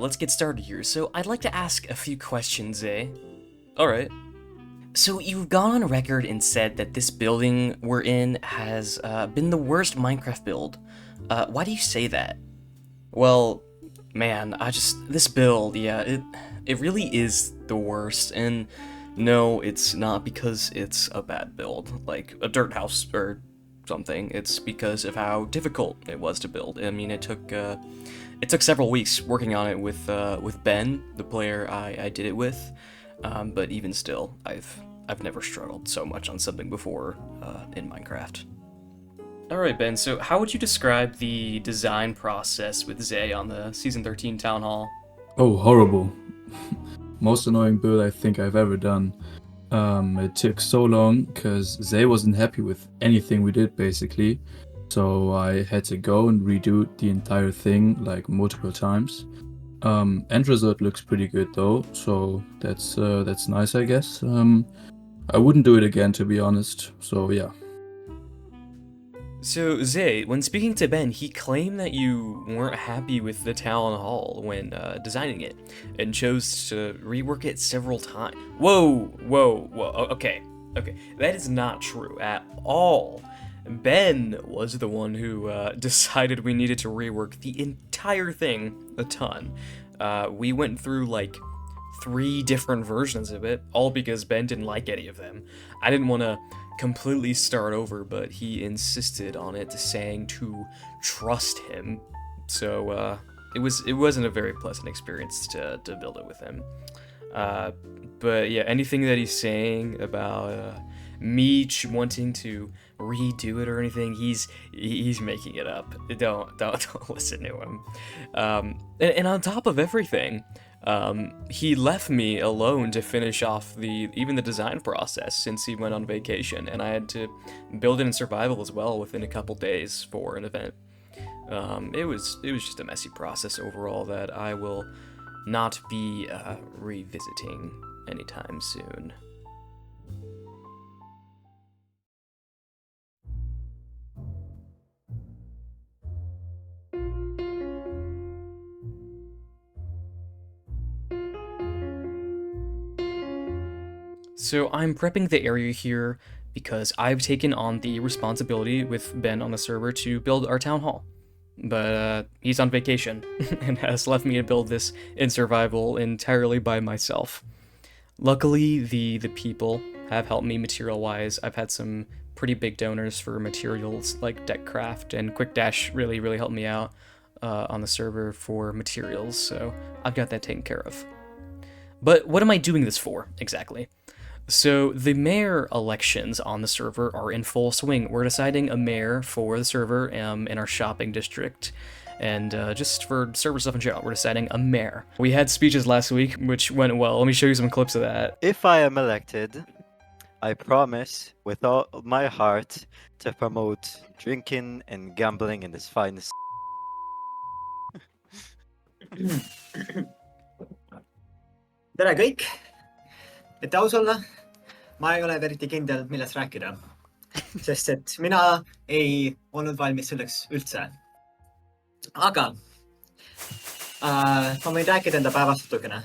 let's get started here. So I'd like to ask a few questions, eh? Alright. So you've gone on record and said that this building we're in has been the worst Minecraft build. Why do you say that? Well, man, this build, yeah, it really is the worst, and no, it's not because it's a bad build, like a dirt house or something. It's because of how difficult it was to build. I mean, it took several weeks working on it with Ben, the player I did it with. But even still, I've never struggled so much on something before in Minecraft. All right, Ben. So, how would you describe the design process with Zay on the season 13 town hall? Oh, horrible. Most annoying build I think I've ever done. It took so long because Zay wasn't happy with anything we did basically. So I had to go and redo the entire thing like multiple times. End result looks pretty good though, so that's nice I guess. I wouldn't do it again to be honest. So yeah. So, Zay, when speaking to Ben, he claimed that you weren't happy with the town hall when designing it, and chose to rework it several times. Whoa. Okay. That is not true at all. Ben was the one who decided we needed to rework the entire thing a ton. We went through like 3 different versions of it, all because Ben didn't like any of them. I didn't want to completely start over, but he insisted on it, saying to trust him. So it wasn't a very pleasant experience to build it with him. Uh, but yeah, anything that he's saying about me wanting to redo it or anything, he's making it up. Don't listen to him. And on top of everything, he left me alone to finish off even the design process since he went on vacation, and I had to build it in survival as well within a couple days for an event. It was just a messy process overall that I will not be revisiting anytime soon. So I'm prepping the area here because I've taken on the responsibility with Ben on the server to build our town hall. But he's on vacation and has left me to build this in survival entirely by myself. Luckily, the people have helped me material-wise. I've had some pretty big donors for materials like Deckcraft, and QuickDash really helped me out on the server for materials, so I've got that taken care of. But what am I doing this for, exactly? So the mayor elections on the server are in full swing. We're deciding a mayor for the server in our shopping district, and just for server stuff in general, we're deciding a mayor. We had speeches last week, which went well. Let me show you some clips of that. If I am elected, I promise with all my heart to promote drinking and gambling in this finest. tere kõik, et aus olla, ma ei ole eriti kindel, millest rääkida, sest et mina ei olnud valmis selleks üldse. Aga ma võin rääkida enda päevast natukene.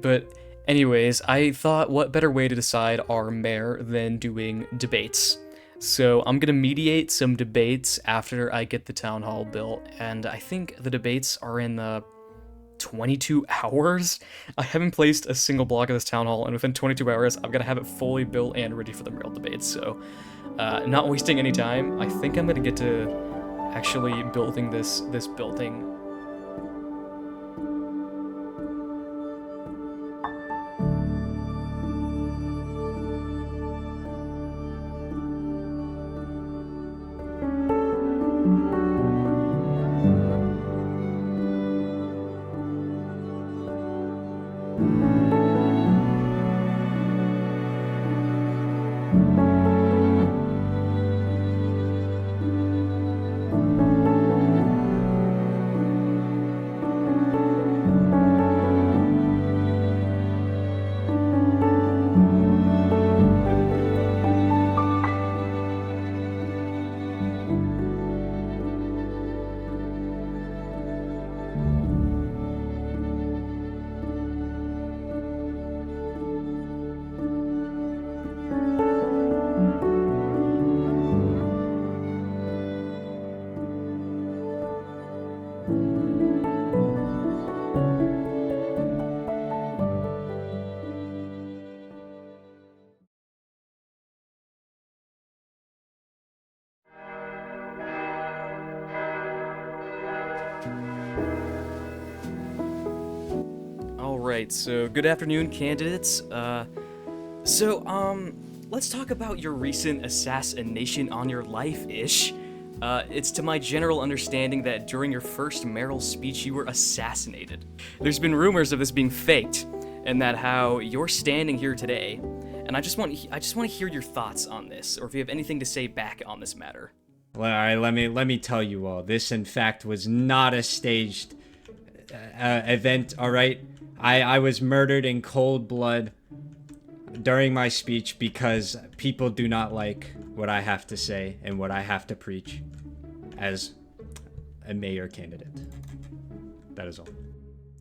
But anyways, I thought what better way to decide our mayor than doing debates. So I'm gonna mediate some debates after I get the town hall built, and I think the debates are in 22 hours. I haven't placed a single block of this town hall, and within 22 hours, I'm gonna have it fully built and ready for the mayoral debates. So, not wasting any time, I think I'm gonna get to actually building this building. right. So, good afternoon, candidates. Let's talk about your recent assassination on your life, Ish. It's to my general understanding that during your first mayoral speech, you were assassinated. There's been rumors of this being faked, and that how you're standing here today. And I just want to hear your thoughts on this, or if you have anything to say back on this matter. Well, all right, let me tell you all. This, in fact, was not a staged event. All right, I was murdered in cold blood during my speech because people do not like what I have to say and what I have to preach as a mayor candidate. That is all.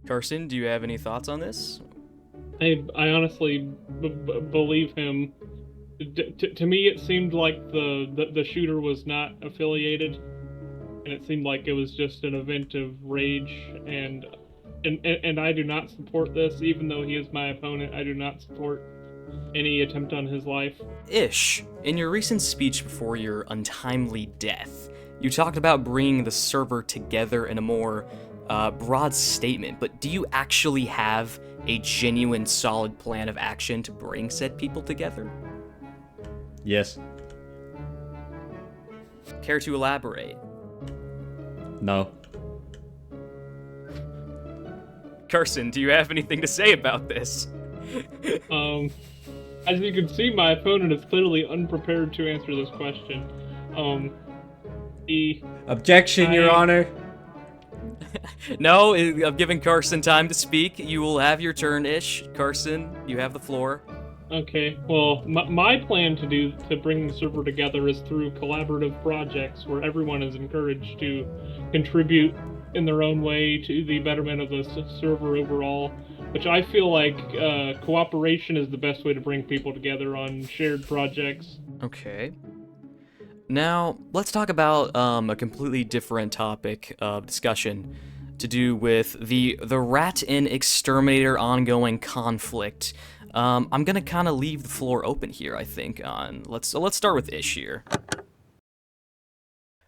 Carson, do you have any thoughts on this? I honestly believe him. To me, it seemed like the shooter was not affiliated, and it seemed like it was just an event of rage. And I do not support this, even though he is my opponent. I do not support any attempt on his life. Ish, in your recent speech before your untimely death, you talked about bringing the server together in a more broad statement, but do you actually have a genuine, solid plan of action to bring said people together? Yes. Care to elaborate? No. Carson, do you have anything to say about this? As you can see, my opponent is clearly unprepared to answer this question. Objection, Your Honor. No, I'm giving Carson time to speak. You will have your turn, Ish. Carson, you have the floor. Okay, well, my plan to bring the server together is through collaborative projects where everyone is encouraged to contribute in their own way to the betterment of the server overall, which I feel like cooperation is the best way to bring people together on shared projects. Okay. Now, let's talk about a completely different topic of discussion to do with the rat and exterminator ongoing conflict. I'm gonna kind of leave the floor open here, I think. Let's start with Ish here.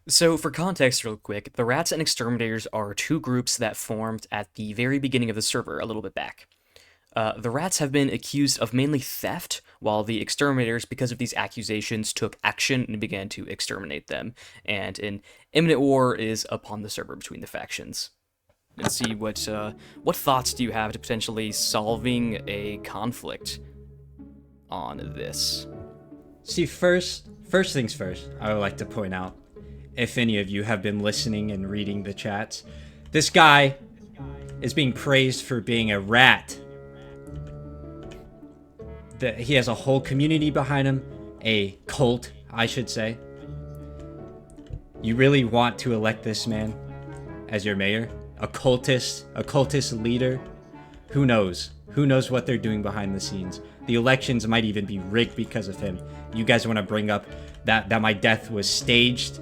So, for context real quick, the rats and exterminators are two groups that formed at the very beginning of the server, a little bit back. The rats have been accused of mainly theft, while the exterminators, because of these accusations, took action and began to exterminate them, and an imminent war is upon the server between the factions. And see what thoughts do you have to potentially solving a conflict on this? See, first things first, I would like to point out, if any of you have been listening and reading the chats, this guy is being praised for being a rat. He has a whole community behind him, a cult, I should say. You really want to elect this man as your mayor? A cultist leader? Who knows? Who knows what they're doing behind the scenes? The elections might even be rigged because of him. You guys want to bring up that my death was staged,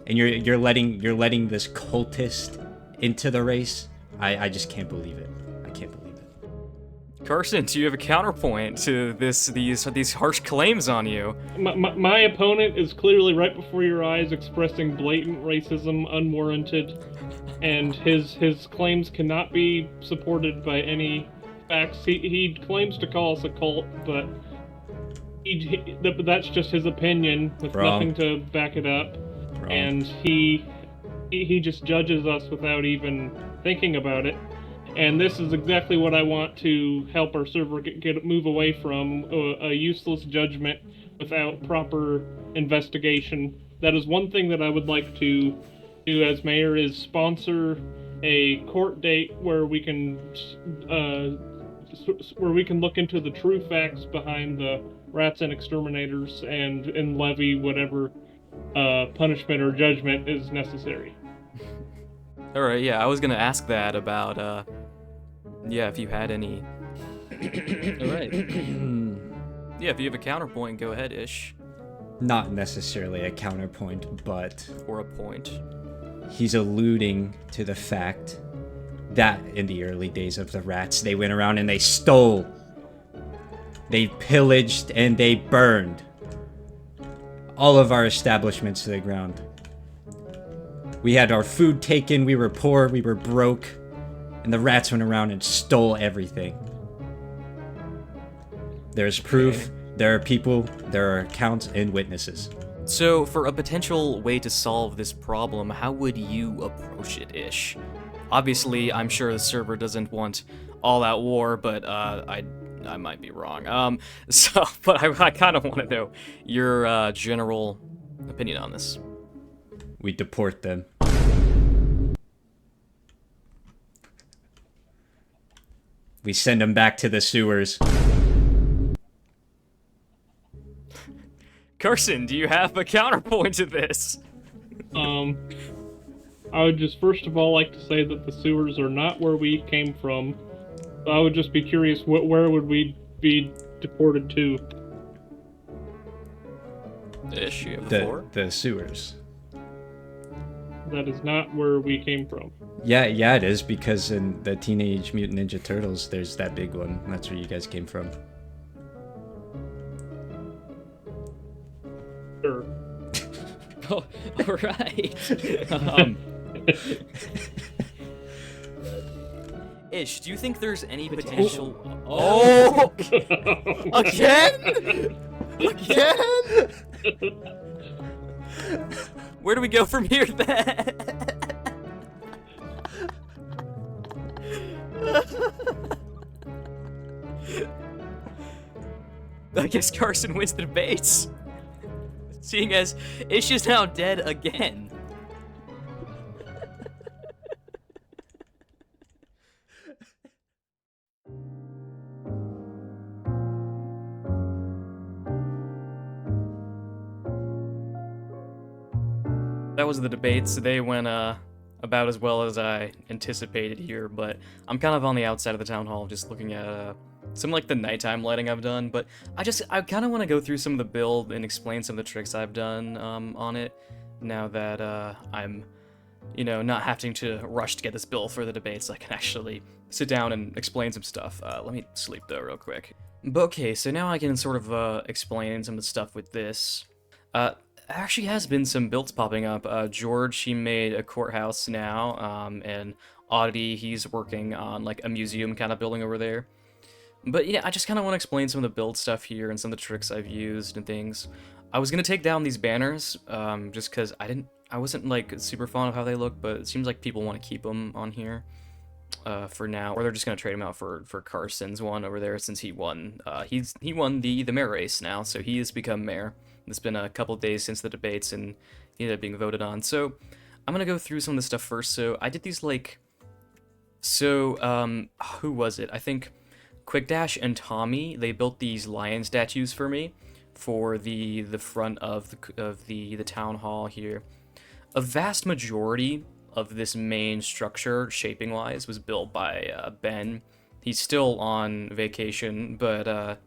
and you're letting this cultist into the race? I just can't believe it. I can't believe it. Carson, do you have a counterpoint to these harsh claims on you? My opponent is clearly right before your eyes expressing blatant racism, unwarranted, and his claims cannot be supported by any facts. He claims to call us a cult, but that's just his opinion with nothing to back it up. Wrong. And he just judges us without even thinking about it. And this is exactly what I want to help our server move away from, a useless judgment without proper investigation. That is one thing that I would like to do as mayor, is sponsor a court date where we can look into the true facts behind the rats and exterminators and levy whatever punishment or judgment is necessary. All right, yeah, I was gonna ask that about if you had any. All right. Yeah, if you have a counterpoint, go ahead, Ish. Not necessarily a counterpoint, but Or a point. he's alluding to the fact that in the early days of the rats, they went around and they stole, they pillaged, and they burned all of our establishments to the ground. We had our food taken, we were poor, we were broke, and the rats went around and stole everything. There's proof, there are people, there are accounts and witnesses. So, for a potential way to solve this problem, how would you approach it, Ish? Obviously, I'm sure the server doesn't want all-out war, but I might be wrong. But I kind of want to know your general opinion on this. We deport them. We send them back to the sewers. Carson, do you have a counterpoint to this? I would just first of all like to say that the sewers are not where we came from. I would just be curious, where would we be deported to? Ish, you have the floor? The sewers. That is not where we came from. Yeah, it is, because in the Teenage Mutant Ninja Turtles, there's that big one. That's where you guys came from. Sure. Oh, all right. Ish, do you think there's any potential? Oh, again? Again? Where do we go from here then? I guess Carson wins the debates. Seeing as Ish is now dead again. That was the debates. They went about as well as I anticipated here, but I'm kind of on the outside of the town hall just looking at some like the nighttime lighting I've done, but I kind of want to go through some of the build and explain some of the tricks I've done on it now that I'm, you know, not having to rush to get this build for the debates. I can actually sit down and explain some stuff. Let me sleep though real quick. But okay, so now I can sort of explain some of the stuff with this. Actually has been some builds popping up. George, he made a courthouse now, and Oddity, he's working on like a museum kind of building over there. But yeah, I just kind of want to explain some of the build stuff here and some of the tricks I've used and things. I was gonna take down these banners, just because I wasn't like super fond of how they look, but it seems like people want to keep them on here for now, or they're just gonna trade them out for Carson's one over there since he won. He won the mayor race now, so he has become mayor. It's been a couple days since the debates, and he ended up being voted on. So I'm gonna go through some of the stuff first. So I did these like, who was it? I think Quick Dash and Tommy. They built these lion statues for me for the front of the town hall here. A vast majority of this main structure, shaping wise, was built by Ben. He's still on vacation, but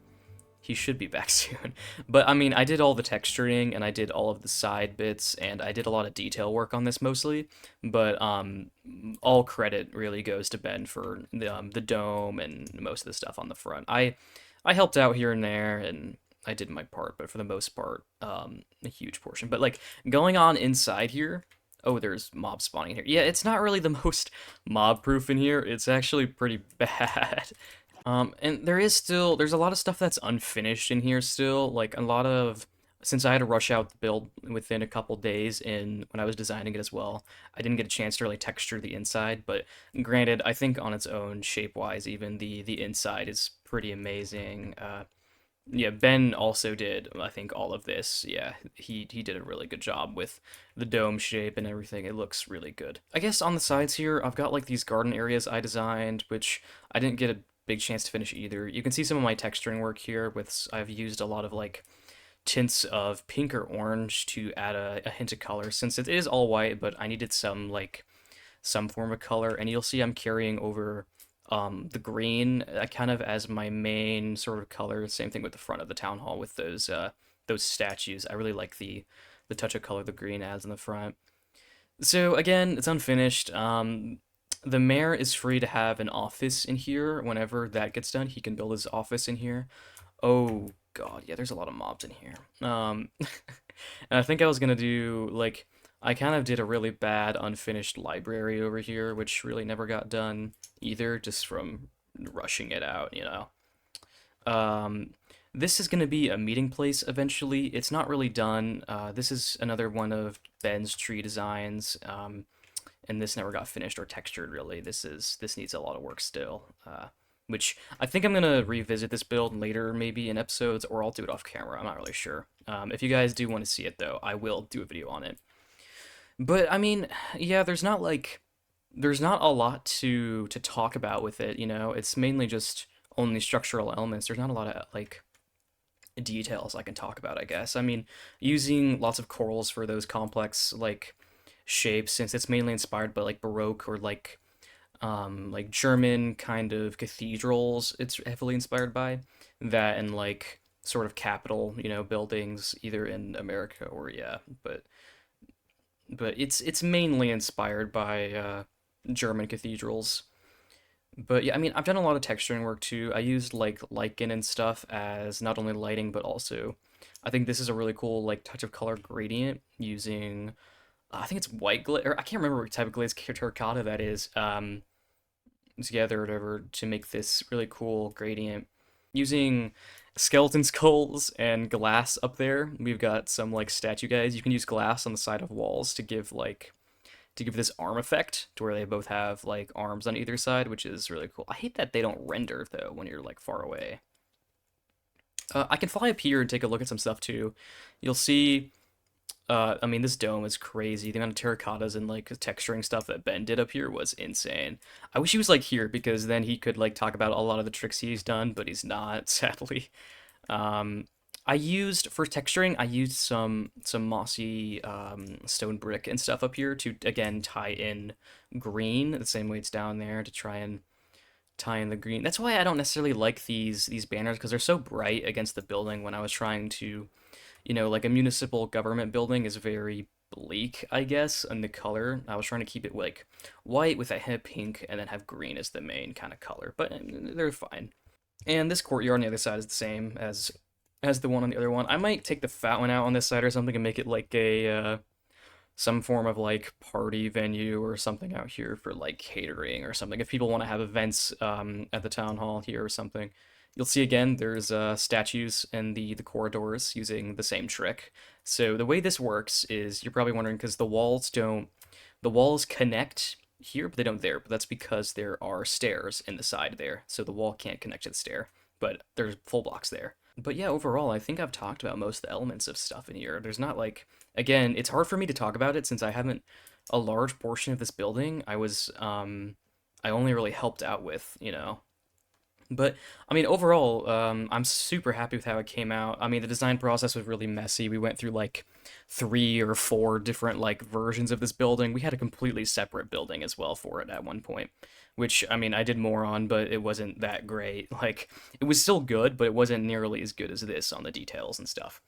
he should be back soon. But I mean, I did all the texturing and I did all of the side bits and I did a lot of detail work on this mostly. But all credit really goes to Ben for the dome and most of the stuff on the front. I helped out here and there and I did my part, but for the most part, a huge portion. But like going on inside here, oh, there's mob spawning here. Yeah, it's not really the most mob-proof in here. It's actually pretty bad. And there's a lot of stuff that's unfinished in here still, like a lot of, since I had to rush out the build within a couple days when I was designing it as well, I didn't get a chance to really texture the inside, but granted, I think on its own, shape-wise, even the inside is pretty amazing. Yeah, Ben also did, I think, all of this. Yeah, he did a really good job with the dome shape and everything. It looks really good. I guess on the sides here, I've got like these garden areas I designed, which I didn't get a big chance to finish either. You can see some of my texturing work here with, I've used a lot of like tints of pink or orange to add a hint of color, since it is all white, but I needed some form of color, and you'll see I'm carrying over the green kind of as my main sort of color. Same thing with the front of the town hall with those statues. I really like the touch of color the green adds in the front. So again, it's unfinished. The mayor is free to have an office in here. Whenever that gets done, he can build his office in here. Oh god, yeah, there's a lot of mobs in here. And I think I was gonna do like I kind of did a really bad unfinished library over here, which really never got done either, just from rushing it out, you know. Um, this is going to be a meeting place eventually. It's not really done. This is another one of Ben's tree designs, and this never got finished or textured really. This needs a lot of work still. Which I think I'm gonna revisit this build later, maybe in episodes, or I'll do it off camera. I'm not really sure. If you guys do want to see it though, I will do a video on it. But I mean, yeah, there's not a lot to talk about with it. You know, it's mainly just only structural elements. There's not a lot of like details I can talk about, I guess. I mean, using lots of corals for those complex like shapes, since it's mainly inspired by like Baroque or like German kind of cathedrals. It's heavily inspired by that, and like sort of capital, you know, buildings either in America or yeah, but it's mainly inspired by German cathedrals. But yeah, I mean, I've done a lot of texturing work too. I used like lichen and stuff as not only lighting, but also I think this is a really cool like touch of color gradient using I think it's white glaze, or I can't remember what type of glaze terracotta that is. Together or whatever to make this really cool gradient using skeleton skulls and glass up there. We've got some like statue guys. You can use glass on the side of walls to give this arm effect to where they both have like arms on either side, which is really cool. I hate that they don't render though when you're like far away. I can fly up here and take a look at some stuff too. You'll see I mean, this dome is crazy. The amount of terracottas and like texturing stuff that Ben did up here was insane. I wish he was like here because then he could like talk about a lot of the tricks he's done, but he's not, sadly. I used for texturing, I used some mossy stone brick and stuff up here to again tie in green the same way it's down there to try and tie in the green. That's why I don't necessarily like these banners because they're so bright against the building when I was trying to, you know, like a municipal government building is very bleak, I guess, in the color. I was trying to keep it like white with a hint of pink and then have green as the main kind of color, but they're fine. And this courtyard on the other side is the same as the one on the other one. I might take the fat one out on this side or something and make it like a some form of like party venue or something out here for like catering or something. If people want to have events at the town hall here or something. You'll see again, there's statues in the corridors using the same trick. So the way this works is, you're probably wondering, because the walls connect here, but they don't there. But that's because there are stairs in the side there. So the wall can't connect to the stair, but there's full blocks there. But yeah, overall, I think I've talked about most of the elements of stuff in here. There's not like, again, it's hard for me to talk about it since I haven't, a large portion of this building, I only really helped out with, you know. But, I mean, overall, I'm super happy with how it came out. I mean, the design process was really messy. We went through, like, 3 or 4 different, like, versions of this building. We had a completely separate building as well for it at one point, which, I mean, I did more on, but it wasn't that great. Like, it was still good, but it wasn't nearly as good as this on the details and stuff.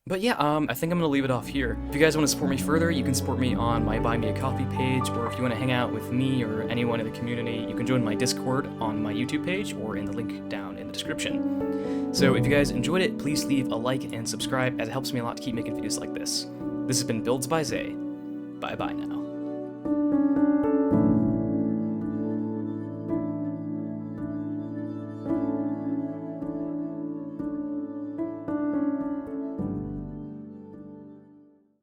But yeah, I think I'm going to leave it off here. If you guys want to support me further, you can support me on my Buy Me a Coffee page, or if you want to hang out with me or anyone in the community, you can join my Discord on my YouTube page or in the link down in the description. So if you guys enjoyed it, please leave a like and subscribe, as it helps me a lot to keep making videos like this. This has been Builds by Zay. Bye-bye now.